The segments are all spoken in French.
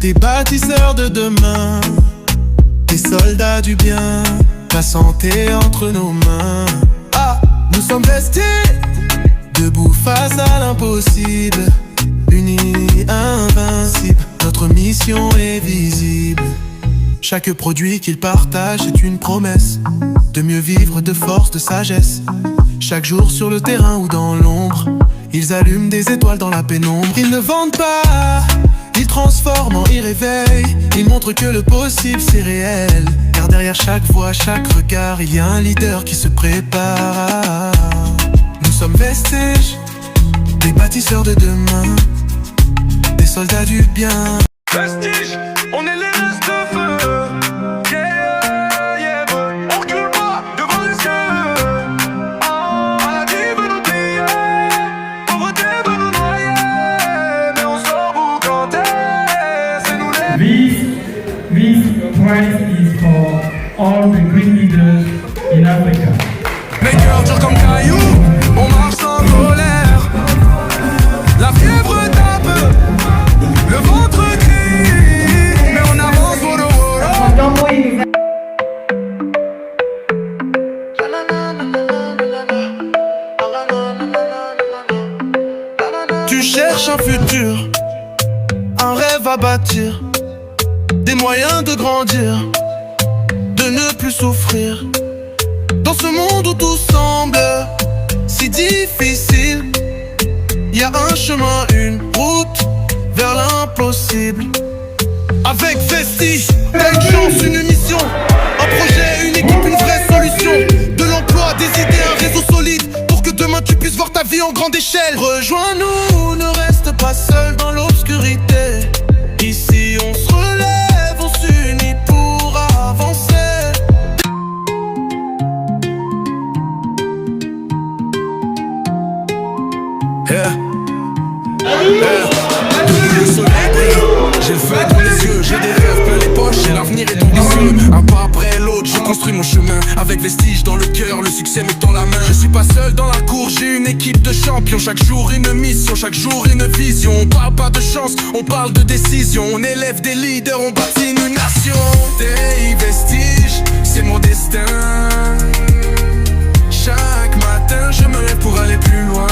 des bâtisseurs de demain, des soldats du bien, la santé entre nos mains. Ah, nous sommes restés debout face à l'impossible, unis, invincibles, notre mission est visible. Chaque produit qu'ils partagent est une promesse de mieux vivre, de force, de sagesse. Chaque jour sur le terrain ou dans l'ombre, ils allument des étoiles dans la pénombre. Ils ne vendent pas, ils transforment en réveillent. Ils montrent que le possible c'est réel, car derrière chaque voix, chaque regard, il y a un leader qui se prépare. Nous sommes vestiges des bâtisseurs de demain, des soldats du bien. Vestiges, on est les restes de feu. Yeah, yeah, on recule pas devant les cieux. Maladie veut nous plier, pauvreté veut nous noyer, mais on sort boucanter, c'est nous les. This prize is for all the green leaders in Africa. Mes cœurs durs comme cailloux, on marche sans colère. La fièvre tape, le ventre crie, mais on avance pour le haut. Tu cherches un futur, un rêve à bâtir, des moyens de grandir, de ne plus souffrir. Dans ce monde où tout semble si difficile, y a un chemin, une route vers l'impossible. Avec Vestige, t'as une chance, une mission, un projet, une équipe, une vraie solution. De l'emploi, des idées, un réseau solide, pour que demain tu puisses voir ta vie en grande échelle. Rejoins-nous, ne reste pas seul dans l'obscurité. Ici on se relève, on s'unit pour avancer. Depuis le soleil brille, j'ai le feu dans les yeux, j'ai des rêves plein les poches, et l'avenir est ambitieux. Un pas après l'autre, je construis mon chemin, avec Vestige dans le cœur, le succès me tend la main. Je suis pas seul dans la cour, j'ai une équipe de champions. Chaque jour une mission, chaque jour une vision. On parle pas de chance, on parle de décision. On élève des leaders, on bâtit une nation. Des Vestige, c'est mon destin. Chaque matin, je me lève pour aller plus loin.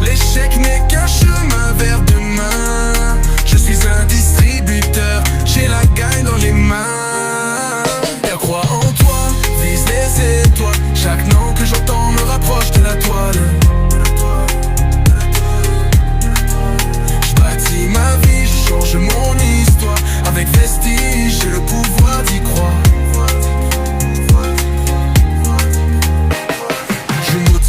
L'échec n'est qu'un chemin vers demain. Je suis un distributeur, j'ai la gagne dans les mains. Elle croit en toi, vise les étoiles. Chaque nom que j'entends me rapproche de la toile. Je bâtis ma vie, je change mon histoire. Avec Vestige, j'ai le pouvoir d'y croire.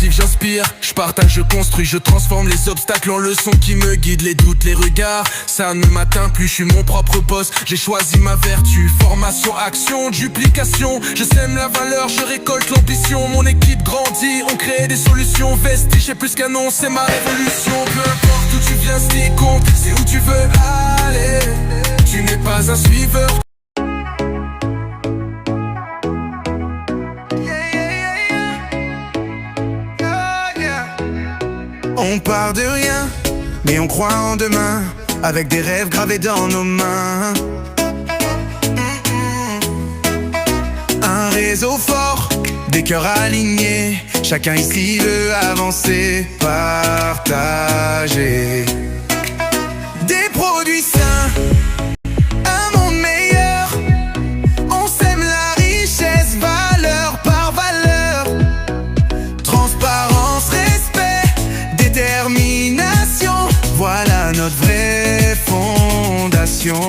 J'inspire, je partage, je construis, je transforme les obstacles en leçons qui me guident. Les doutes, les regards, ça ne m'atteint plus, je suis mon propre boss. J'ai choisi ma vertu, formation, action, duplication. Je sème la valeur, je récolte l'ambition. Mon équipe grandit, on crée des solutions. Vestige, c'est plus qu'un nom, c'est ma révolution. Peu importe où tu viens, ce qui compte, c'est où tu veux aller. Tu n'es pas un suiveur. On part de rien, mais on croit en demain, avec des rêves gravés dans nos mains. Un réseau fort, des cœurs alignés, chacun ici veut avancer, partager. Des produits sains, un monde meilleur. On sème la richesse, valeur par valeur. Transparence, respect, détermination, voilà notre vraie fondation.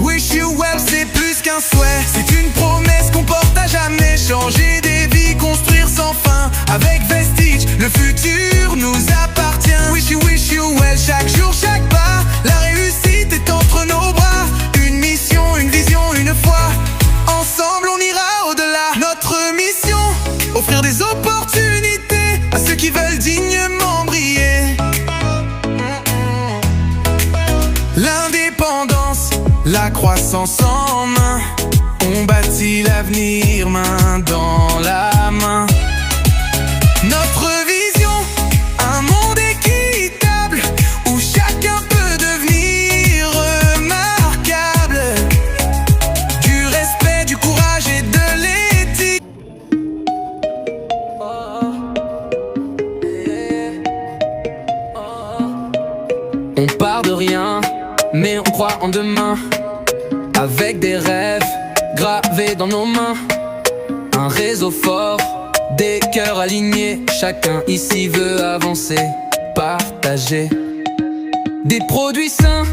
Wish you well, c'est plus qu'un souhait, c'est une promesse qu'on porte à jamais. Changer des vies, construire sans fin. Avec Vestige, le futur nous appartient. Wish you well, chaque jour, chaque pas. La réussite est entre nos bras. Une mission, une vision, une foi. Ensemble on ira au-delà. Notre mission, offrir des opportunités à ceux qui veulent dignement briller. L'indépendance, la croissance en main. On bâtit l'avenir main dans la main. Notre vision, un monde équitable où chacun peut devenir On part de rien, mais on croit en demain. Avec des rêves gravés dans nos mains. Un réseau fort, des cœurs alignés. Chacun ici veut avancer, partager. Des produits sains